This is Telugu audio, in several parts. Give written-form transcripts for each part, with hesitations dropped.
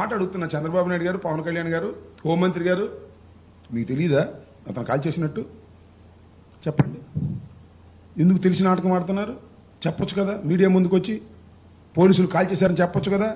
మాట అడుగుతున్నా, చంద్రబాబు నాయుడు గారు, పవన్ కళ్యాణ్ గారు, హోంమంత్రి గారు, మీకు తెలియదా అతను కాల్ చేసినట్టు? చెప్పండి, ఎందుకు తెలిసి నాటకం ఆడుతున్నారు? చెప్పొచ్చు కదా, మీడియా ముందుకు వచ్చి పోలీసులు కాల్ చేశారని చెప్పొచ్చు కదా,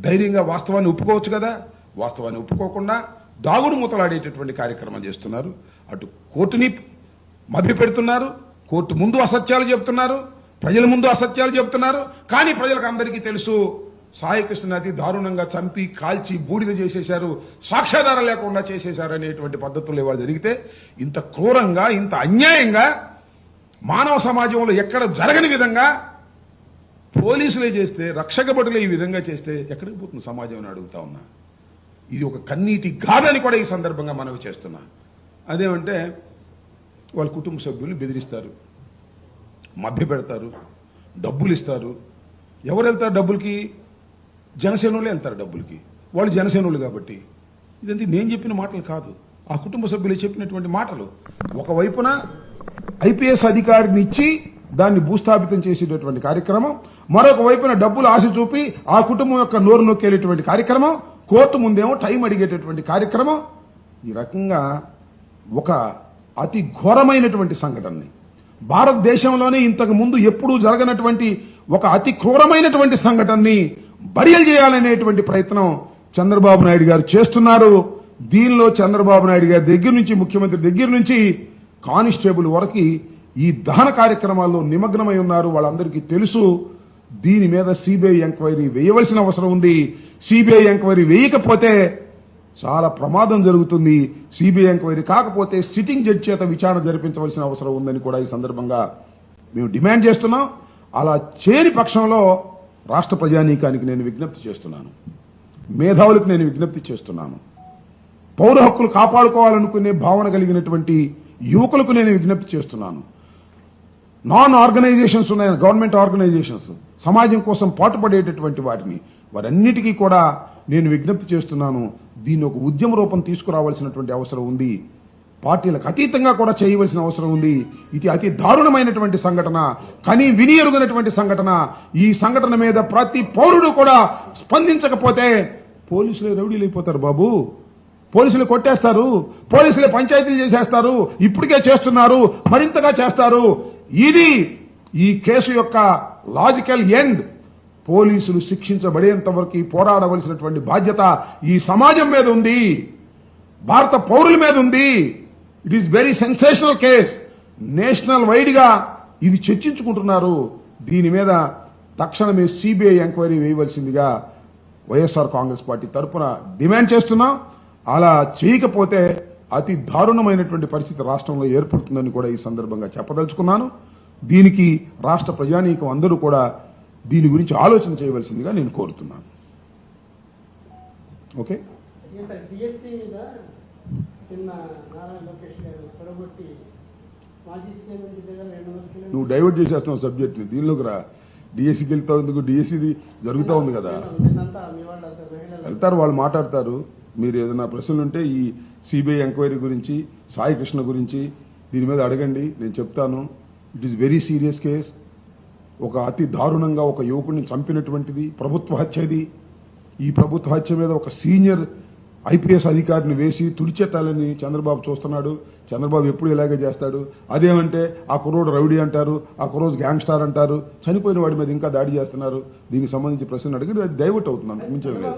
ధైర్యంగా వాస్తవాన్ని ఒప్పుకోవచ్చు కదా. వాస్తవాన్ని ఒప్పుకోకుండా దాగుడు మూతలాడేటటువంటి కార్యక్రమాలు చేస్తున్నారు. అటు కోర్టుని మభ్యపెడుతున్నారు, కోర్టు ముందు అసత్యాలు చెప్తున్నారు, ప్రజల ముందు అసత్యాలు చెప్తున్నారు. కానీ ప్రజలకు అందరికీ తెలుసు, సాయికృష్ణ అతి దారుణంగా చంపి కాల్చి బూడిద చేసేశారు, సాక్ష్యాధారం లేకుండా చేసేశారు అనేటువంటి పద్ధతులు ఇవాళ జరిగితే, ఇంత క్రూరంగా, ఇంత అన్యాయంగా మానవ సమాజంలో ఎక్కడ జరగని విధంగా పోలీసులే చేస్తే, రక్షక భటులే ఈ విధంగా చేస్తే ఎక్కడికి పోతుంది సమాజం అని అడుగుతా ఉన్నా. ఇది ఒక కన్నీటి గాథని కూడా ఈ సందర్భంగా మనవి చేస్తున్నా. అదేమంటే వాళ్ళ కుటుంబ సభ్యులు బెదిరిస్తారు, మభ్య పెడతారు, డబ్బులు ఇస్తారు. ఎవరు వెళ్తారు డబ్బులకి? జనసేనోళ్ళే వెళ్తారు డబ్బులకి. వాళ్ళు జనసేనోళ్ళు కాబట్టి. ఇదంతా నేను చెప్పిన మాటలు కాదు, ఆ కుటుంబ సభ్యులు చెప్పినటువంటి మాటలు. ఒకవైపున ఐపీఎస్ అధికారిని ఇచ్చి దాన్ని భూస్థాపితం చేసేటటువంటి కార్యక్రమం, మరొక వైపున డబ్బులు ఆశ చూపి ఆ కుటుంబం యొక్క నోరు నొక్కేటటువంటి కార్యక్రమం, కోర్టు ముందేమో టైం అడిగేటటువంటి కార్యక్రమం. ఈ రకంగా ఒక అతి ఘోరమైనటువంటి సంఘటనని, భారతదేశంలోనే ఇంతకు ముందు ఎప్పుడూ జరగనటువంటి ఒక అతి క్రూరమైనటువంటి సంఘటనని బరియలు చేయాలనేటువంటి ప్రయత్నం చంద్రబాబు నాయుడు గారు చేస్తున్నారు. దీనిలో చంద్రబాబు నాయుడు గారి దగ్గర నుంచి, ముఖ్యమంత్రి దగ్గర నుంచి కానిస్టేబుల్ వరకు ఈ దహన కార్యక్రమాల్లో నిమగ్నమై ఉన్నారు. వాళ్ళందరికీ తెలుసు. దీని మీద సిబిఐ ఎంక్వైరీ వేయవలసిన అవసరం ఉంది. సిబిఐ ఎంక్వైరీ వేయకపోతే చాలా ప్రమాదం జరుగుతుంది. సిబిఐ ఎంక్వైరీ కాకపోతే సిట్టింగ్ జడ్జి చేత విచారణ జరిపించవలసిన అవసరం ఉందని కూడా ఈ సందర్భంగా మేము డిమాండ్ చేస్తున్నాం. అలా చేయని పక్షంలో రాష్ట్ర ప్రజానీకానికి నేను విజ్ఞప్తి చేస్తున్నాను, మేధావులకు నేను విజ్ఞప్తి చేస్తున్నాను, పౌర హక్కులు కాపాడుకోవాలనుకునే భావన కలిగినటువంటి యువకులకు నేను విజ్ఞప్తి చేస్తున్నాను. నాన్ ఆర్గనైజేషన్స్ ఉన్నాయి, గవర్నమెంట్ ఆర్గనైజేషన్స్, సమాజం కోసం పాటుపడేటటువంటి వారన్నిటికీ కూడా నేను విజ్ఞప్తి చేస్తున్నాను. దీన్ని ఒక ఉద్యమ రూపం తీసుకురావాల్సినటువంటి అవసరం ఉంది. పార్టీలకు అతీతంగా కూడా చేయవలసిన అవసరం ఉంది. ఇది అతి దారుణమైనటువంటి సంఘటన, కానీ వినియరుగినటువంటి సంఘటన. ఈ సంఘటన మీద ప్రతి పౌరుడు కూడా స్పందించకపోతే పోలీసులే రౌడీలు అయిపోతారు బాబు. పోలీసులు కొట్టేస్తారు, పోలీసులే పంచాయతీలు చేసేస్తారు, ఇప్పటికే చేస్తున్నారు, మరింతగా చేస్తారు. ఇది ఈ కేసు యొక్క లాజికల్ ఎండ్. పోలీసులు శిక్షించబడేంత వరకు పోరాడవలసినటువంటి బాధ్యత ఈ సమాజం మీద ఉంది, భారత పౌరుల మీద ఉంది. It is very sensational case. National wide గా ఇది చర్చించుకుంటున్నారు. దీని మీద తక్షణమే సిబిఐ ఎంక్వైరీ వేయవలసిందిగా వైఎస్ఆర్ కాంగ్రెస్ పార్టీ తరఫున డిమాండ్ చేస్తున్నాం. అలా చేయకపోతే అతి దారుణమైనటువంటి పరిస్థితి రాష్ట్రంలో ఏర్పడుతుందని కూడా ఈ సందర్భంగా చెప్పదలుచుకున్నాను. దీనికి రాష్ట్ర ప్రజానీకం అందరూ కూడా దీని గురించి ఆలోచన చేయవలసిందిగా నేను కోరుతున్నాను. ఓకే, నువ్వు డైవర్ట్ చేసేస్తున్నావు సబ్జెక్ట్ని, దీనిలోకి రా. డిఎస్సికి వెళ్తా ఎందుకు? డిఎస్సిది జరుగుతూ ఉంది కదా, వెళ్తారు, వాళ్ళు మాట్లాడతారు. మీరు ఏదైనా ప్రశ్నలు ఉంటే ఈ సిబిఐ ఎంక్వైరీ గురించి, సాయి కృష్ణ గురించి దీని మీద అడగండి, నేను చెప్తాను. It is very serious case. ఒక అతి దారుణంగా ఒక యువకుడిని చంపినటువంటిది, ప్రభుత్వ హత్యది. ఈ ప్రభుత్వ హత్య మీద ఒక సీనియర్ ఐపీఎస్ అధికారిని వేసి తుడిచెట్టాలని చంద్రబాబు చూస్తున్నాడు. చంద్రబాబు ఎప్పుడు ఇలాగే చేస్తాడు. అదేమంటే ఆ కుర్రోడు రౌడీ అంటారు, ఆ కుర్రోడు గ్యాంగ్ స్టార్ అంటారు, చనిపోయిన వాడి మీద ఇంకా దాడి చేస్తున్నారు. దీనికి సంబంధించి ప్రశ్న అడిగి అది డైవర్ట్ అవుతున్నాను, మించే లేదు.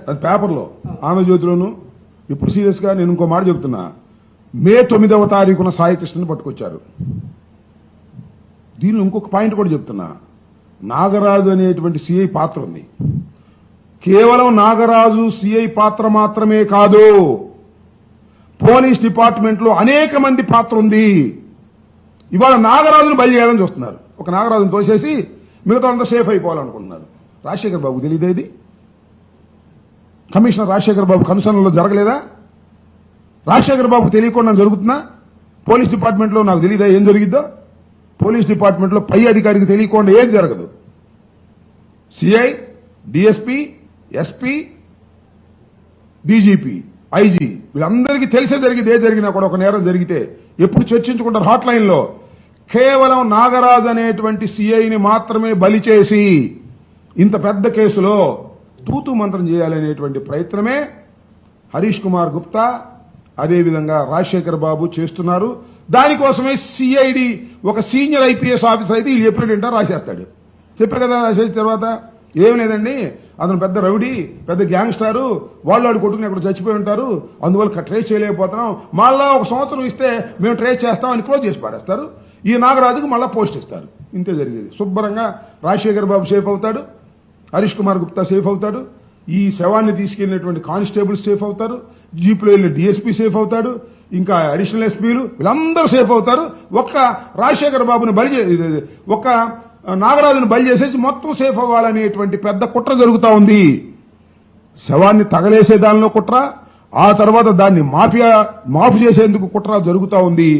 అది పేపర్లో, ఆంధ్రజ్యోతిలోను. ఇప్పుడు సీరియస్ గా నేను ఇంకో మాట చెబుతున్నా. మే 9వ తారీఖున సాయి కృష్ణని పట్టుకొచ్చారు. దీనిలో ఇంకొక పాయింట్ కూడా చెప్తున్నా. నాగరాజు అనేటువంటి సిఐ పాత్ర ఉంది. కేవలం నాగరాజు సిఐ పాత్ర మాత్రమే కాదు, పోలీస్ డిపార్ట్మెంట్ లో అనేక మంది పాత్ర ఉంది. ఇవాళ నాగరాజును బయలుదేరాలని చూస్తున్నారు. ఒక నాగరాజును తోసేసి మిగతా అంతా సేఫ్ అయిపోవాలనుకుంటున్నారు. రాజశేఖర్ బాబు తెలియదేది? కమిషనర్ రాజశేఖర్ బాబు కమిషనర్లో జరగలేదా? రాజశేఖర్ బాబు తెలియకుండా జరుగుతున్నా? పోలీస్ డిపార్ట్మెంట్లో నాకు తెలియదా ఏం జరిగిద్దో? పోలీస్ డిపార్ట్మెంట్లో పై అధికారికి తెలియకుండా ఏం జరగదు. CI, DSP, SP, DGP, IG వీళ్ళందరికీ తెలిసే జరిగింది. ఏ జరిగినా కూడా ఒక నేరం జరిగితే ఎప్పుడు చర్చించుకుంటారు హాట్ లైన్ లో. కేవలం నాగరాజు అనేటువంటి సిఐని మాత్రమే బలి చేసి ఇంత పెద్ద కేసులో తూతు మంత్రం చేయాలనేటువంటి ప్రయత్నమే హరీష్ కుమార్ గుప్తా అదేవిధంగా రాజశేఖర్ బాబు చేస్తున్నారు. దానికోసమే సిఐడి ఒక సీనియర్ ఐపీఎస్ ఆఫీసర్ అయితే వీళ్ళు చెప్పినట్టు రాసేస్తాడు. చెప్పారు కదా, రాసేసిన తర్వాత ఏం లేదండి, అతను పెద్ద రౌడీ, పెద్ద గ్యాంగ్స్టారు, వాళ్ళు కొట్టుకుని అక్కడ చచ్చిపోయి ఉంటారు, అందువల్ల ట్రేస్ చేయలేకపోతున్నాం, మళ్ళా 1 సంవత్సరం ఇస్తే మేము ట్రేస్ చేస్తాం అని క్లోజ్ చేసి పారేస్తారు. ఈ నాగరాజుకు మళ్ళా పోస్ట్ ఇస్తారు. ఇంతే జరిగేది. శుభ్రంగా రాజశేఖర్ బాబు సేఫ్ అవుతాడు, హరీష్ కుమార్ గుప్తా సేఫ్ అవుతాడు, ఈ శవాన్ని తీసుకెళ్లినటువంటి కానిస్టేబుల్స్ సేఫ్ అవుతారు, జీపులో వెళ్ళిన డిఎస్పీ సేఫ్ అవుతాడు, ఇంకా అడిషనల్ ఎస్పీలు వీళ్ళందరూ సేఫ్ అవుతారు. ఒక్క రాజశేఖర్ బాబుని ఒక్క నాగరాజును బలి చేసేసి మొత్తం సేఫ్ అవ్వాలనేటువంటి పెద్ద కుట్ర జరుగుతా ఉంది. శవాన్ని తగలేసే దానిలో కుట్ర, ఆ తర్వాత దాన్ని మాఫీ చేసేందుకు కుట్ర జరుగుతా ఉంది.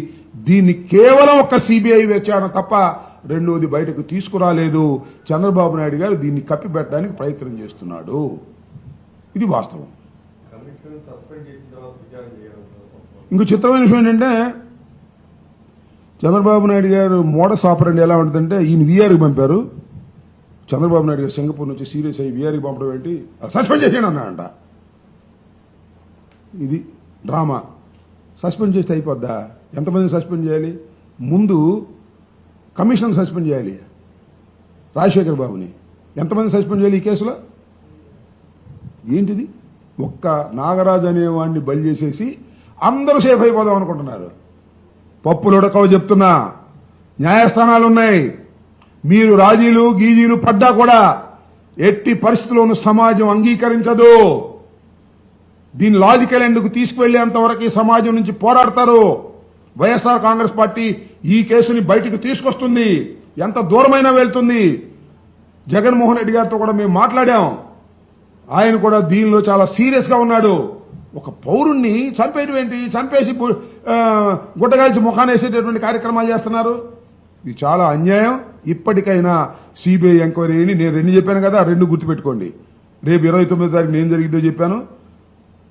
దీన్ని కేవలం ఒక సిబిఐ విచారణ తప్ప రెండోది బయటకు తీసుకురాలేదు. చంద్రబాబు నాయుడు గారు దీన్ని కప్పిపెట్టడానికి ప్రయత్నం చేస్తున్నాడు. ఇది వాస్తవం. ఇంకో చిత్రమైన విషయం ఏంటంటే, చంద్రబాబు నాయుడు గారు మోడస్ ఆపరండి ఎలా ఉంటుందంటే, ఈయన వీఆర్కి పంపారు. చంద్రబాబు నాయుడు గారు సింగపూర్ నుంచి సీరియస్ అయ్యి వీఆర్కి పంపడం ఏంటి, సస్పెండ్ చేసేయండి అన్నాడంట. ఇది డ్రామా. సస్పెండ్ చేస్తే అయిపోద్దా? ఎంతమందిని సస్పెండ్ చేయాలి? ముందు కమిషన్ సస్పెండ్ చేయాలి. రాజశేఖర్ బాబుని ఎంతమంది సస్పెండ్ చేయాలి ఈ కేసులో? ఏంటిది? ఒక్క నాగరాజు అనేవాడిని బలి చేసేసి అందరూ సేఫ్ అయిపోదాం అనుకుంటున్నారు. పప్పులు ఉడకవు చెప్తున్నా. న్యాయస్థానాలు ఉన్నాయి. మీరు రాజీలు గీజీలు పడ్డా కూడా ఎట్టి పరిస్థితుల్లోనూ సమాజం అంగీకరించదు. దీని లాజికల్ ఎండ్కు తీసుకువెళ్లేంత వరకు సమాజం నుంచి పోరాడతారు. వైఎస్ఆర్ కాంగ్రెస్ పార్టీ ఈ కేసుని బయటికి తీసుకొస్తుంది. ఎంత దూరమైనా వెళ్తుంది. జగన్మోహన్ రెడ్డి గారితో కూడా మేము మాట్లాడాం. ఆయన కూడా దీనిలో చాలా సీరియస్ గా ఉన్నాడు. ఒక పౌరుణ్ణి చంపేయడం ఏంటి? చంపేసి గుట్టగాల్చి ముఖాన్ని వేసేటటువంటి కార్యక్రమాలు చేస్తున్నారు. ఇది చాలా అన్యాయం. ఇప్పటికైనా సిబిఐ ఎంక్వైరీని నేను 2 చెప్పాను కదా, 2 గుర్తుపెట్టుకోండి. రేపు 29వ తారీఖున ఏం జరిగిందో చెప్పాను.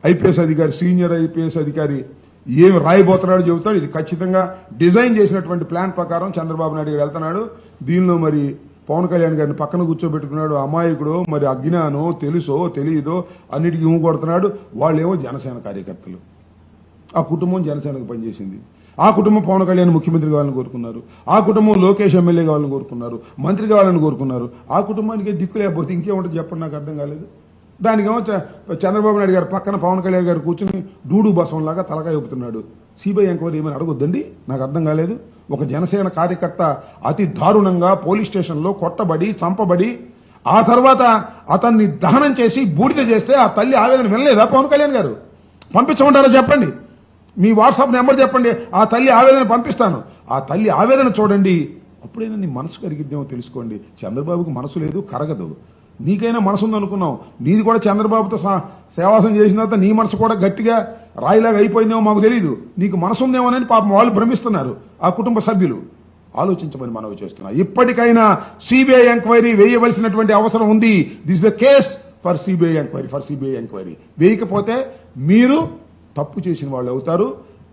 ఐపీఎస్ అధికారి, సీనియర్ ఐపీఎస్ అధికారి ఏమి రాయబోతున్నాడో చెబుతాడు. ఇది ఖచ్చితంగా డిజైన్ చేసినటువంటి ప్లాన్ ప్రకారం చంద్రబాబు నాయుడు గారు వెళ్తున్నాడు. దీనిలో మరి పవన్ కళ్యాణ్ గారిని పక్కన కూర్చోబెట్టుకున్నాడు. అమాయకుడు, మరి అజ్ఞానో తెలుసో తెలియదో అన్నిటికీ కొడుతున్నాడు. వాళ్ళేమో జనసేన కార్యకర్తలు. ఆ కుటుంబం జనసేనకు పనిచేసింది. ఆ కుటుంబం పవన్ కళ్యాణ్ ముఖ్యమంత్రి కావాలని కోరుకున్నారు. ఆ కుటుంబం లోకేష్ ఎమ్మెల్యే కావాలని కోరుకున్నారు, మంత్రి కావాలని కోరుకున్నారు. ఆ కుటుంబానికి దిక్కు లేకపోతే ఇంకేముంటుంది చెప్పండి? నాకు అర్థం కాలేదు. దానికేమో చంద్రబాబు నాయుడు గారు పక్కన పవన్ కళ్యాణ్ గారు కూర్చుని డూడు బసంలాగా తలకాయ ఊపుతున్నాడు. సిబిఐ ఎంక్వైరీ ఏమైనా అడగొద్దండి? నాకు అర్థం కాలేదు. ఒక జనసేన కార్యకర్త అతి దారుణంగా పోలీస్ స్టేషన్లో కొట్టబడి చంపబడి ఆ తర్వాత అతన్ని దహనం చేసి బూడిద చేస్తే ఆ తల్లి ఆవేదన వినలేదా పవన్ కళ్యాణ్ గారు? పంపించమంటారా చెప్పండి? మీ వాట్సాప్ నెంబర్ చెప్పండి, ఆ తల్లి ఆవేదన పంపిస్తాను. ఆ తల్లి ఆవేదన చూడండి, అప్పుడైనా నీ మనసు కరిగిద్దేమో తెలుసుకోండి. చంద్రబాబుకు మనసు లేదు, కరగదు. నీకైనా మనసు ఉందనుకున్నావు. నీది కూడా చంద్రబాబుతో సేవాసం చేసిన తర్వాత నీ మనసు కూడా గట్టిగా రాయిలాగా అయిపోయిందేమో మాకు తెలియదు. నీకు మనసు ఉందేమోనని పాపం వాళ్ళు భ్రమిస్తున్నారు. ఆ కుటుంబ సభ్యులు ఆలోచించమని మనవి చేస్తున్నా. ఇప్పటికైనా సిబిఐ ఎంక్వైరీ వేయవలసినటువంటి అవసరం ఉంది. This the case for CBI enquiry. వేయకపోతే మీరు తప్పు చేసిన వాళ్ళు అవుతారు.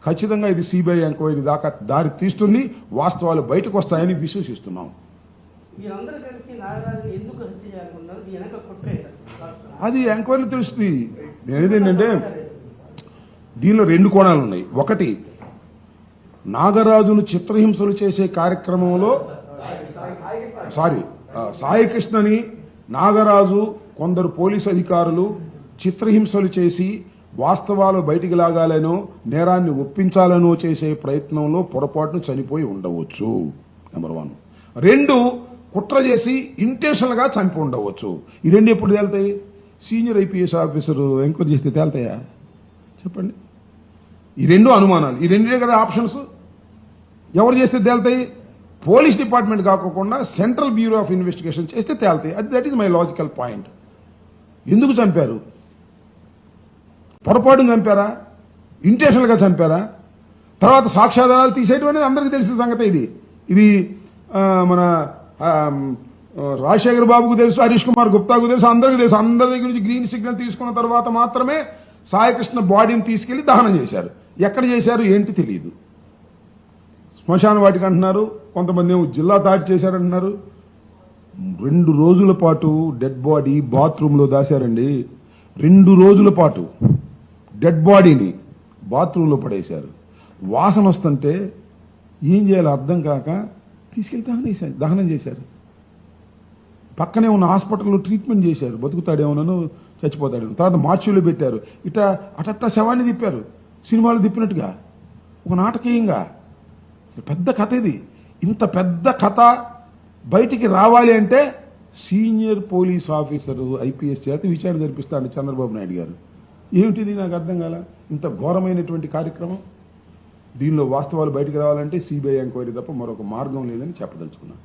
ఖచ్చితంగా ఇది సిబిఐ ఎంక్వైరీ దాకా దారి తీస్తుంది. వాస్తవాలు బయటకు వస్తాయని విశ్వసిస్తున్నాం. అది ఎంక్వైరీ తెలుస్తుంది. నేనేదేంటంటే దీనిలో 2 కోణాలు ఉన్నాయి. ఒకటి, నాగరాజును చిత్రహింసలు చేసే కార్యక్రమంలో సాయికృష్ణని నాగరాజు కొందరు పోలీసు అధికారులు చిత్రహింసలు చేసి వాస్తవాలు బయటికి లాగాలనో నేరాన్ని ఒప్పించాలనో చేసే ప్రయత్నంలో పొరపాటును చనిపోయి ఉండవచ్చు. నెంబర్ 1. 2, కుట్ర చేసి ఇంటెన్షనల్ గా చంపి ఉండవచ్చు. ఈ 2 ఎప్పుడు తేలుతాయి? సీనియర్ ఐపీఎస్ ఆఫీసర్ ఎంక్వైరీ చేస్తే తేలుతాయా చెప్పండి? ఈ 2 అనుమానాలు, ఈ 2 కదా ఆప్షన్స్. ఎవరు చేస్తే తేలుతాయి? పోలీస్ డిపార్ట్మెంట్ కాకుండా సెంట్రల్ బ్యూరో ఆఫ్ ఇన్వెస్టిగేషన్ చేస్తే తేలుతాయి. That is my logical point. ఎందుకు చంపారు? పొరపాటును చంపారా? ఇంటెన్షనల్ గా చంపారా? తర్వాత సాక్ష్యాధారాలు తీసేయడం అనేది అందరికీ తెలిసిన సంగతి. ఇది మన రాజశేఖర్ బాబుకు తెలుసు, హరీష్ కుమార్ గుప్తాకు తెలుసు, అందరికీ తెలుసు. అందరి దగ్గర నుంచి గ్రీన్ సిగ్నల్ తీసుకున్న తర్వాత మాత్రమే సాయికృష్ణ బాడీని తీసుకెళ్లి దహనం చేశారు. ఎక్కడ చేశారు ఏంటి తెలియదు. శ్మశాన వాటికి అంటున్నారు, కొంతమంది ఏమో జిల్లా దాటి చేశారంటున్నారు. 2 రోజుల పాటు డెడ్ బాడీ బాత్రూంలో దాశారండి. 2 రోజుల పాటు డెడ్ బాడీని బాత్రూంలో పడేశారు. వాసన వస్తుంటే ఏం చేయాలో అర్థం కాక తీసుకెళ్లి దహనం చేశారు. పక్కనే ఉన్న హాస్పిటల్లో ట్రీట్మెంట్ చేశారు. బతుకుతాడేమోనను చచ్చిపోతాడేమో. తర్వాత మార్చిలో పెట్టారు. అటట్టా శవాన్ని తిప్పారు, సినిమాలు తిప్పినట్టుగా, ఒక నాటకీయంగా. పెద్ద కథ ఇది. ఇంత పెద్ద కథ బయటికి రావాలి అంటే సీనియర్ పోలీస్ ఆఫీసర్ ఐపీఎస్ చేత విచారణ జరిపిస్తాడు చంద్రబాబు నాయుడు గారు. ఏమిటిది నాకు అర్థం కాల. ఇంత ఘోరమైనటువంటి కార్యక్రమం. దీనిలో వాస్తవాలు బయటికి రావాలంటే సిబిఐ ఎంక్వైరీ తప్ప మరొక మార్గం లేదని చెప్పదలుచుకున్నాను.